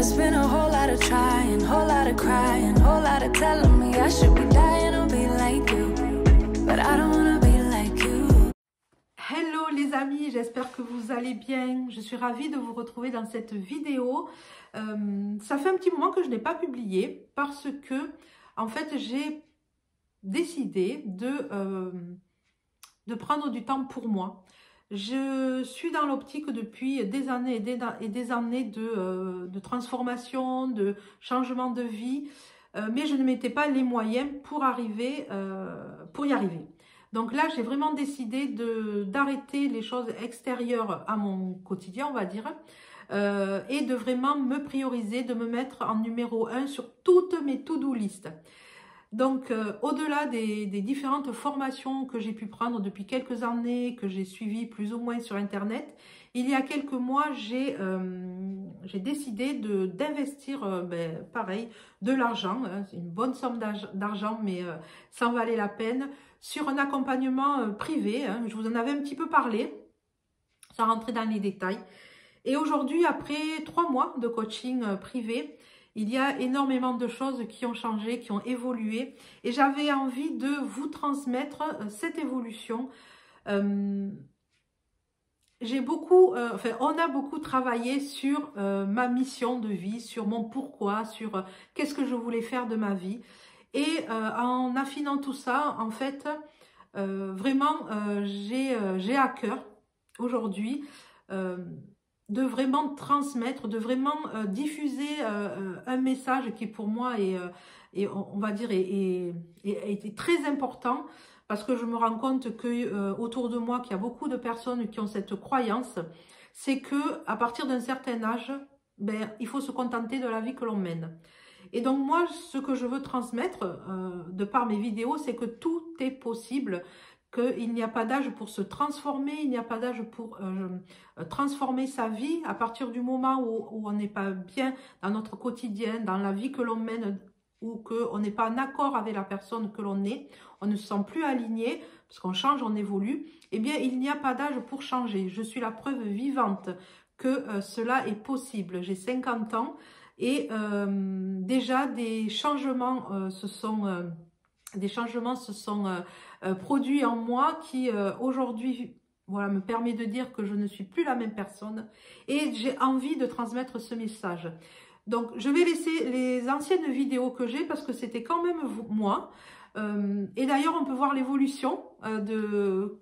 There's been a whole lot of trying, whole lot of crying, whole lot of telling me I should be dying to be like you, but I don't wanna be like you. Hello les amis, j'espère que vous allez bien. Je suis ravie de vous retrouver dans cette vidéo. Ça fait un petit moment que je n'ai pas publié parce que en fait j'ai décidé de prendre du temps pour moi. Je suis dans l'optique depuis des années et des années de transformation, de changement de vie, mais je ne mettais pas les moyens pour y arriver. Donc là, j'ai vraiment décidé d'arrêter les choses extérieures à mon quotidien, on va dire, et de vraiment me prioriser, de me mettre en numéro 1 sur toutes mes to-do list. Donc, au-delà des différentes formations que j'ai pu prendre depuis quelques années, que j'ai suivies plus ou moins sur Internet, il y a quelques mois, j'ai décidé d'investir, pareil, de l'argent, hein, une bonne somme d'argent, mais ça en valait la peine, sur un accompagnement privé. Hein, je vous en avais un petit peu parlé, sans rentrer dans les détails. Et aujourd'hui, après 3 mois de coaching privé, il y a énormément de choses qui ont changé, qui ont évolué. Et j'avais envie de vous transmettre cette évolution. On a beaucoup travaillé sur ma mission de vie, sur mon pourquoi, sur qu'est-ce que je voulais faire de ma vie. Et en affinant tout ça, en fait, vraiment, j'ai à cœur aujourd'hui de vraiment transmettre, de vraiment diffuser un message qui pour moi est on va dire, est très important, parce que je me rends compte que autour de moi, qu'il y a beaucoup de personnes qui ont cette croyance, c'est que à partir d'un certain âge, il faut se contenter de la vie que l'on mène. Et donc moi, ce que je veux transmettre de par mes vidéos, c'est que tout est possible, qu'il n'y a pas d'âge pour se transformer, il n'y a pas d'âge pour transformer sa vie. À partir du moment où on n'est pas bien dans notre quotidien, dans la vie que l'on mène, ou qu'on n'est pas en accord avec la personne que l'on est, on ne se sent plus aligné, parce qu'on change, on évolue, eh bien il n'y a pas d'âge pour changer. Je suis la preuve vivante que cela est possible. J'ai 50 ans et déjà des changements se sont produits en moi qui aujourd'hui, voilà, me permet de dire que je ne suis plus la même personne, et j'ai envie de transmettre ce message. Donc je vais laisser les anciennes vidéos que j'ai, parce que c'était quand même moi, et d'ailleurs on peut voir l'évolution de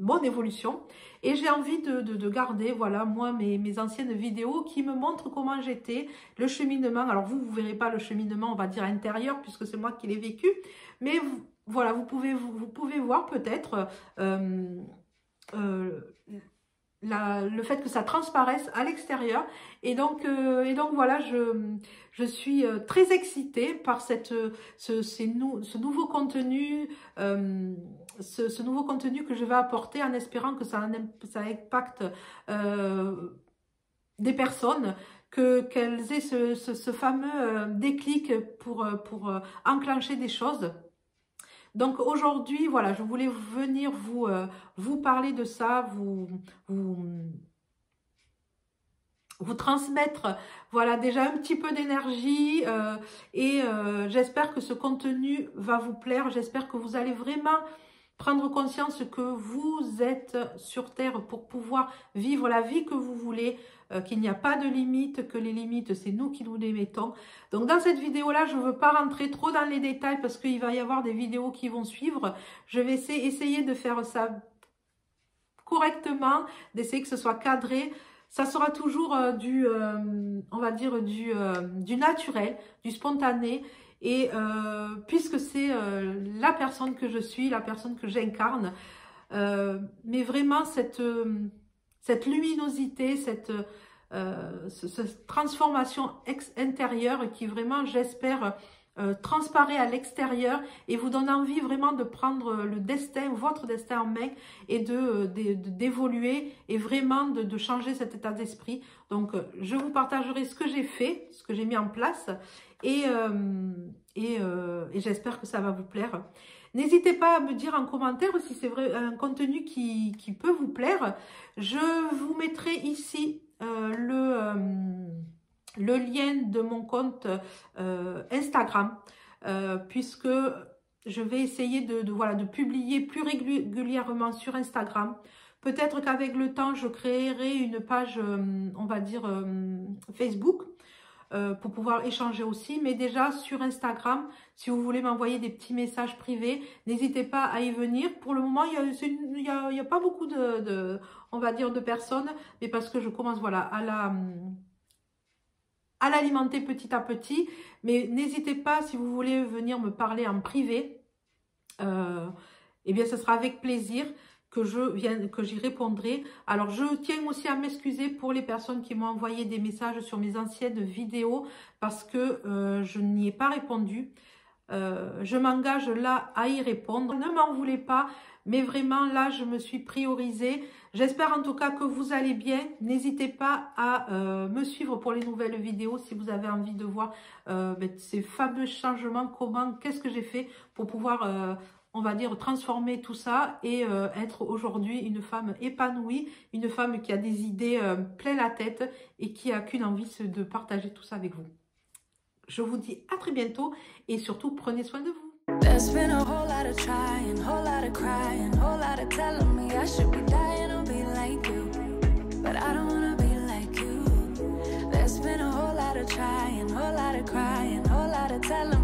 mon évolution, et j'ai envie de garder, voilà, moi mes anciennes vidéos qui me montrent comment j'étais, le cheminement. Alors vous verrez pas le cheminement, on va dire intérieur, puisque c'est moi qui l'ai vécu, mais voilà, vous pouvez voir peut-être le fait que ça transparaisse à l'extérieur. Et donc voilà, je suis très excitée par ce nouveau contenu, ce nouveau contenu que je vais apporter, en espérant que ça impacte des personnes, qu'elles aient ce fameux déclic pour enclencher des choses. Donc aujourd'hui, voilà, je voulais venir vous parler de ça, vous transmettre, voilà, déjà un petit peu d'énergie, et j'espère que ce contenu va vous plaire. J'espère que vous allez vraiment prendre conscience que vous êtes sur Terre pour pouvoir vivre la vie que vous voulez, qu'il n'y a pas de limites, que les limites, c'est nous qui nous les mettons. Donc dans cette vidéo-là, je ne veux pas rentrer trop dans les détails, parce qu'il va y avoir des vidéos qui vont suivre. Je vais essayer de faire ça correctement, d'essayer que ce soit cadré. Ça sera toujours on va dire, du naturel, du spontané. Et puisque c'est la personne que je suis, la personne que j'incarne, mais vraiment cette luminosité, cette transformation intérieure qui vraiment, j'espère, transparaît à l'extérieur et vous donne envie vraiment de prendre le destin, votre destin en main, et d'évoluer et vraiment de changer cet état d'esprit. Donc je vous partagerai ce que j'ai fait, ce que j'ai mis en place, et j'espère que ça va vous plaire. N'hésitez pas à me dire en commentaire si c'est vrai un contenu qui peut vous plaire. Je vous mettrai ici le lien de mon compte Instagram, puisque je vais essayer de publier plus régulièrement sur Instagram. Peut-être qu'avec le temps, je créerai une page, on va dire, Facebook, pour pouvoir échanger aussi. Mais déjà, sur Instagram, si vous voulez m'envoyer des petits messages privés, n'hésitez pas à y venir. Pour le moment, il y a pas beaucoup on va dire, de personnes, mais parce que je commence, voilà, à l'alimenter petit à petit. Mais n'hésitez pas, si vous voulez venir me parler en privé, eh bien, ce sera avec plaisir que j'y répondrai. Alors, je tiens aussi à m'excuser pour les personnes qui m'ont envoyé des messages sur mes anciennes vidéos parce que je n'y ai pas répondu. Je m'engage là à y répondre. Ne m'en voulez pas, mais vraiment là, je me suis priorisée. J'espère en tout cas que vous allez bien. N'hésitez pas à me suivre pour les nouvelles vidéos si vous avez envie de voir ces fameux changements. Qu'est-ce que j'ai fait pour pouvoir... on va dire, transformer tout ça et être aujourd'hui une femme épanouie, une femme qui a des idées plein la tête et qui a qu'une envie, c'est de partager tout ça avec vous. Je vous dis à très bientôt et surtout, prenez soin de vous. There's been a whole lot of trying, whole lot of crying, whole lot of telling me I should be dying or be like you, but I don't wanna be like you. There's been a whole lot of trying, whole lot of crying, whole lot of telling me